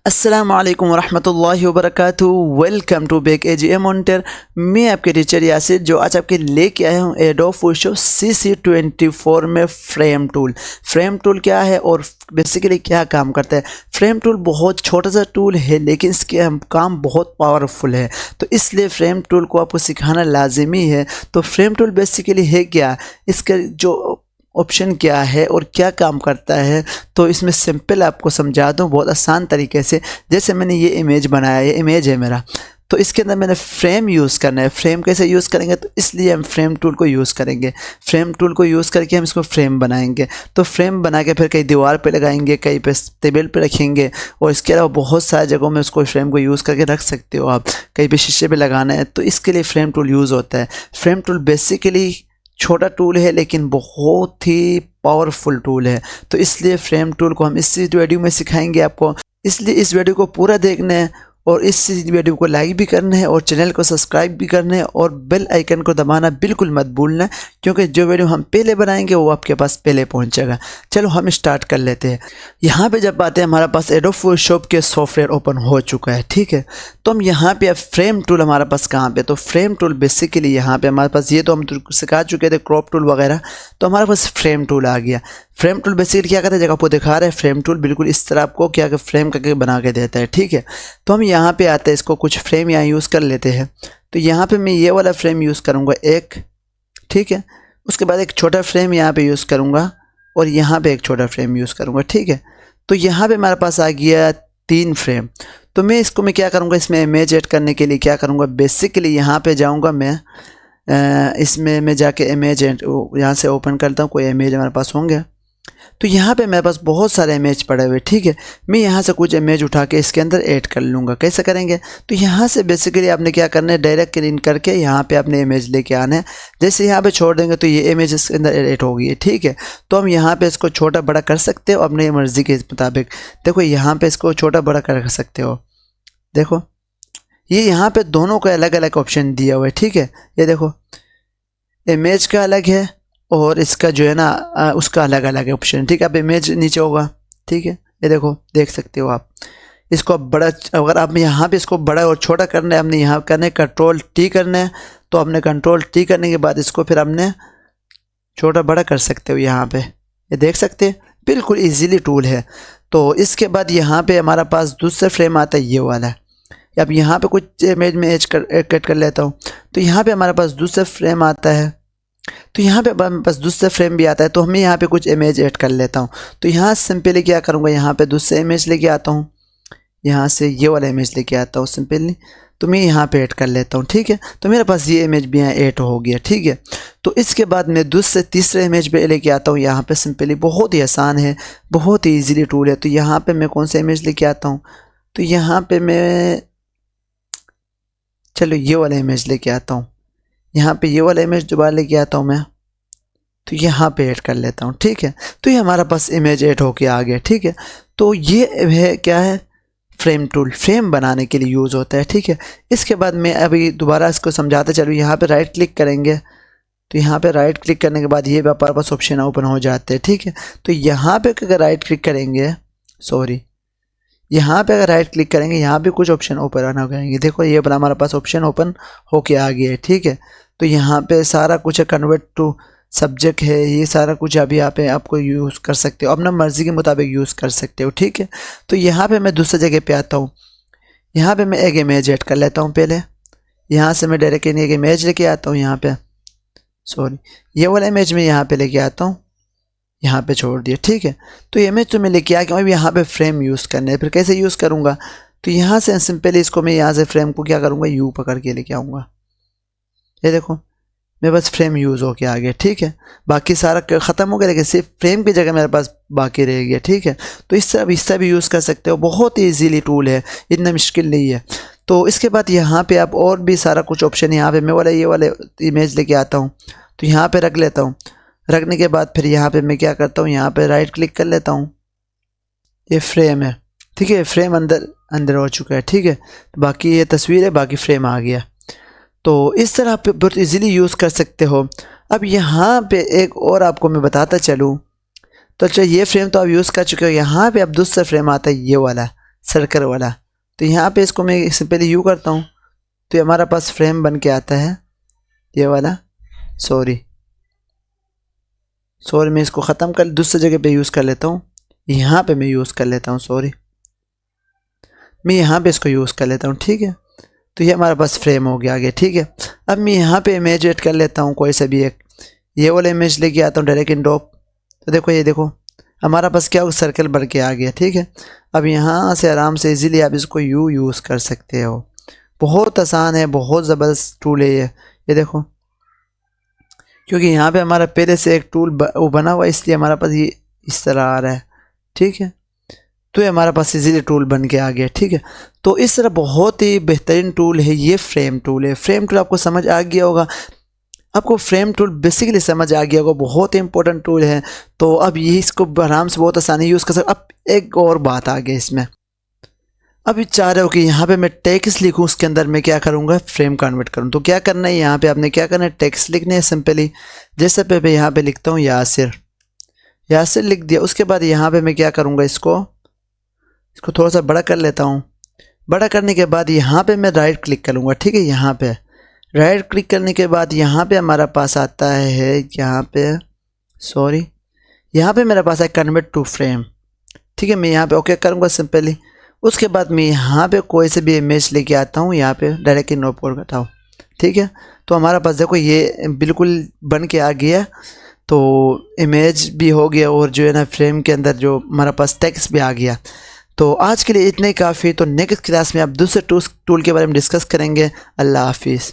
अस्सलाम वालेकुम रहमतुल्लाहि व बरकातुहू। Welcome to bake AGA monitor. मैं आपके टीचर यासिर जो आज आपके लेके आया हूँ एडोब फोटोशॉप CC24 में फ्रेम टूल। फ्रेम टूल क्या है और बेसिकली क्या काम करता है। फ्रेम टूल बहुत छोटा सा टूल है लेकिन इसके काम बहुत पावरफुल है, तो इसलिए फ्रेम टूल को आपको सिखाना लाजिमी है। तो फ्रेम टूल बेसिकली है क्या, इसका जो ऑप्शन क्या है और क्या काम करता है, तो इसमें सिंपल आपको समझा दूं बहुत आसान तरीके से। जैसे मैंने ये इमेज बनाया, ये इमेज है मेरा, तो इसके अंदर मैंने फ्रेम यूज़ करना है। फ्रेम कैसे यूज़ करेंगे, तो इसलिए हम फ्रेम टूल को यूज़ करेंगे। फ्रेम टूल को यूज़ करके हम इसको फ्रेम बनाएंगे। तो फ्रेम बना के फिर कहीं दीवार पे लगाएंगे, कहीं पे टेबल पे रखेंगे, और इसके अलावा बहुत सारी जगहों में उसको फ्रेम को यूज़ करके रख सकते हो आप। कहीं पे शीशे पे लगाना है तो इसके लिए फ्रेम टूल यूज़ होता है। फ्रेम टूल बेसिकली छोटा टूल है लेकिन बहुत ही पावरफुल टूल है, तो इसलिए फ्रेम टूल को हम इस वीडियो में सिखाएंगे आपको। इसलिए इस वीडियो को पूरा देखना है और इस वीडियो को लाइक भी करना है और चैनल को सब्सक्राइब भी करना है और बेल आइकन को दबाना बिल्कुल मत भूलना, क्योंकि जो वीडियो हम पहले बनाएंगे वो आपके पास पहले पहुंचेगा। चलो हम स्टार्ट कर लेते हैं। यहाँ पे जब आते हैं हमारे पास एडोब फोटोशॉप के सॉफ्टवेयर ओपन हो चुका है, ठीक है। तो हम यहाँ पे अब फ्रेम टूल हमारे पास कहाँ पे, तो फ्रेम टूल बेसिकली यहाँ पे हमारे पास, ये तो हम सिखा चुके थे क्रॉप टूल वगैरह, तो हमारे पास फ्रेम टूल आ गया। फ्रेम टूल बेसिकली क्या करता है, जगह आपको दिखा रहा है फ्रेम टूल बिल्कुल इस तरह आपको क्या फ्रेम करके बना के देता है, ठीक है। तो हम यहाँ पे आते हैं, इसको कुछ फ्रेम यहाँ यूज़ कर लेते हैं। तो यहाँ पे मैं ये वाला फ्रेम यूज़ करूँगा एक, ठीक है। उसके बाद एक छोटा फ्रेम यहाँ पे यूज़ करूँगा और यहाँ पे एक छोटा फ्रेम यूज़ करूँगा, ठीक है। तो यहाँ पे हमारे पास आ गया 3 फ्रेम। तो मैं क्या करूँगा, इसमें इमेज ऐड करने के लिए क्या करूँगा, बेसिकली यहाँ पे जाऊँगा मैं, इसमें मैं जाके इमेज यहाँ से ओपन करता हूँ, कोई इमेज हमारे पास होंगे। तो यहाँ पे मेरे पास बहुत सारे इमेज पड़े हुए, ठीक है। मैं यहाँ से कुछ इमेज उठा के इसके अंदर ऐड कर लूँगा। कैसे करेंगे, तो यहाँ से बेसिकली आपने क्या करना है, डायरेक्ट क्लिक करके यहाँ पे अपने इमेज लेके आना है। जैसे यहाँ पे छोड़ देंगे तो ये इमेज इसके अंदर ऐड होगी, ठीक है। तो हम यहाँ पे इसको छोटा बड़ा कर सकते हो अपनी मर्ज़ी के मुताबिक। देखो यहाँ पे इसको छोटा बड़ा कर सकते हो। देखो ये यहाँ पे दोनों को अलग अलग ऑप्शन दिया हुआ है, ठीक है। ये देखो इमेज का अलग है और इसका जो है ना उसका अलग अलग ऑप्शन, ठीक है। अब इमेज नीचे होगा, ठीक है। ये देखो देख सकते हो आप इसको। अब बड़ा, अगर आप यहाँ पे इसको बड़ा और छोटा करना है, हमने यहाँ करना है Ctrl+T करना है, तो हमने Ctrl+T करने के बाद इसको फिर हमने छोटा बड़ा कर सकते हो। यहाँ पे ये देख सकते हैं, बिल्कुल ईजीली टूल है। तो इसके बाद यहाँ पे हमारा पास दूसरा फ्रेम आता है, ये वाला। अब यहाँ पे कुछ इमेज में कट कर लेता हूँ, तो यहाँ पे हमारे पास दूसरा फ्रेम आता है। तो यहाँ पे बस दूसरा फ्रेम भी आता है, तो हमें यहाँ पे कुछ इमेज ऐड कर लेता हूँ। तो यहाँ सिंपली क्या करूँगा, यहाँ पे दूसरा इमेज लेके आता हूँ, यहाँ से ये वाला इमेज लेके आता हूँ सिंपली। तो मैं यहाँ पे ऐड कर लेता हूँ, ठीक है। तो मेरे पास ये इमेज भी यहाँ ऐड हो गया, ठीक है। तो इसके बाद मैं दूसरे तीसरे इमेज पे लेके आता हूँ। यहाँ पे सिंपली बहुत ही आसान है, बहुत ही ईजीली टूल है। तो यहाँ पे मैं कौन सा इमेज लेके आता हूँ, तो यहाँ पे मैं चलो ये वाला इमेज लेके आता हूँ। यहाँ पे ये वाला इमेज दोबारा लेके आता हूँ मैं, तो यहाँ पे ऐड कर लेता हूँ, ठीक है। तो ये हमारा पास इमेज ऐड होके आ गया, ठीक है। तो ये है क्या है, फ्रेम टूल, फ्रेम बनाने के लिए यूज़ होता है, ठीक है। इसके बाद मैं अभी दोबारा इसको समझाते चलूँ। यहाँ पे राइट क्लिक करेंगे, तो यहाँ पे राइट क्लिक करने के बाद ये हमारे पास ऑप्शन ओपन हो जाते हैं, ठीक है। तो यहाँ पे अगर राइट क्लिक करेंगे, यहाँ पे अगर राइट क्लिक करेंगे, यहाँ पे कुछ ऑप्शन ओपन हो जाएंगे। देखो ये बड़ा हमारे पास ऑप्शन ओपन होके आ गया है, ठीक है। तो यहाँ पे सारा कुछ कन्वर्ट टू सब्जेक्ट है, ये सारा कुछ अभी यहाँ पे आपको यूज़ कर सकते हो, अपना मर्ज़ी के मुताबिक यूज़ कर सकते हो, ठीक है। तो यहाँ पे मैं दूसरी जगह पे आता हूँ। यहाँ पे मैं एक इमेज ऐड कर लेता हूँ पहले। यहाँ से मैं डायरेक्ट एक इमेज लेके आता हूँ, यहाँ पे ये वाला इमेज में यहाँ पे लेके आता हूँ, यहाँ पे छोड़ दिया, ठीक है। तो ये इमेज तो मैं लेके आ गया, अभी यहाँ पे फ्रेम यूज़ करना है। फिर कैसे यूज़ करूँगा, तो यहाँ से सिंपली इसको मैं यहाँ से फ्रेम को क्या करूँगा, यू पकड़ के लेके आऊँगा। ये देखो मेरे पास फ्रेम यूज़ होके आ गया, ठीक है। बाकी सारा ख़त्म हो गया, लेकिन सिर्फ फ्रेम की जगह मेरे पास बाकी रह गया, ठीक है। तो इस तरह इससे भी यूज़ कर सकते हो, बहुत ही ईजीली टूल है, इतना मुश्किल नहीं है। तो इसके बाद यहाँ पे आप और भी सारा कुछ ऑप्शन, यहाँ पे मैं ये वाले इमेज लेके आता हूँ, तो यहाँ पे रख लेता हूँ। रखने के बाद फिर यहाँ पे मैं क्या करता हूँ, यहाँ पे राइट क्लिक कर लेता हूँ। ये फ्रेम है, ठीक है। फ्रेम अंदर हो चुका है, ठीक है। तो बाकी ये तस्वीर है, बाकी फ्रेम आ गया। तो इस तरह आप बहुत इजीली यूज़ कर सकते हो। अब यहाँ पे एक और आपको मैं बताता चलूँ, तो अच्छा ये फ्रेम तो आप यूज़ कर चुके हो। यहाँ पे अब दूसरा फ्रेम आता है, ये वाला सर्कल वाला। तो यहाँ पे इसको मैं सिंपली यू करता हूँ तो ये हमारा पास फ्रेम बन के आता है ये वाला। सॉरी मैं इसको ख़त्म कर दूसरी जगह पे यूज़ कर लेता हूँ। यहाँ पे मैं यूज़ कर लेता हूँ, सॉरी मैं यहाँ पे इसको यूज़ कर लेता हूँ। ठीक है, तो ये हमारे पास फ्रेम हो गया आगे। ठीक है, अब मैं यहाँ पे इमेज ऐड कर लेता हूँ कोई सा भी एक, ये वाला इमेज लेके आता हूँ डायरेक्ट इन ड्रॉप। तो देखो ये देखो हमारा पास क्या सर्कल बन के आ गया। ठीक है, अब यहाँ से आराम से इजीली आप इसको यूज़ कर सकते हो। बहुत आसान है, बहुत ज़बरदस्त टूल है ये देखो, क्योंकि यहाँ पे हमारा पहले से एक टूल वो बना हुआ है इसलिए हमारा पास ये इस तरह आ रहा है। ठीक है, तो ये हमारे पास इजीली टूल बन के आ गया। ठीक है, तो इस तरह बहुत ही बेहतरीन टूल है ये फ्रेम टूल है। फ्रेम टूल आपको समझ आ गया होगा, आपको फ्रेम टूल बेसिकली समझ आ गया होगा, बहुत ही इंपॉर्टेंट टूल है। तो अब ये इसको आराम से बहुत आसानी यूज़ कर सकते। अब एक और बात आ गई इसमें, अब चाह रहे हो कि यहाँ पे मैं टेक्स्ट लिखूँ, उसके अंदर मैं क्या करूँगा फ्रेम कन्वर्ट करूँ। तो क्या करना है, यहाँ पे आपने क्या करना है, टेक्स्ट लिखना है सिंपली। जैसे पे यहाँ पे लिखता हूँ यासिर लिख दिया। उसके बाद यहाँ पे मैं क्या करूँगा, इसको थोड़ा सा बड़ा कर लेता हूँ। बड़ा करने के बाद यहाँ पे मैं राइट क्लिक करूँगा। ठीक है, यहाँ पे राइट क्लिक करने के बाद यहाँ पे हमारा पास आता है, यहाँ पे सॉरी यहाँ पे मेरे पास है कन्वर्ट टू फ्रेम। ठीक है, मैं यहाँ पे ओके करूँगा सिंपली। उसके बाद मैं यहाँ पे कोई से भी इमेज लेके आता हूँ, यहाँ पे डायरेक्ट इनोप करता हूँ। ठीक है, तो हमारा पास देखो ये बिल्कुल बन के आ गया। तो इमेज भी हो गया और जो है ना फ्रेम के अंदर जो हमारा पास टेक्स्ट भी आ गया। तो आज के लिए इतने ही काफ़ी। तो नेक्स्ट क्लास में आप दूसरे टूल के बारे में डिस्कस करेंगे। अल्लाह हाफिज़।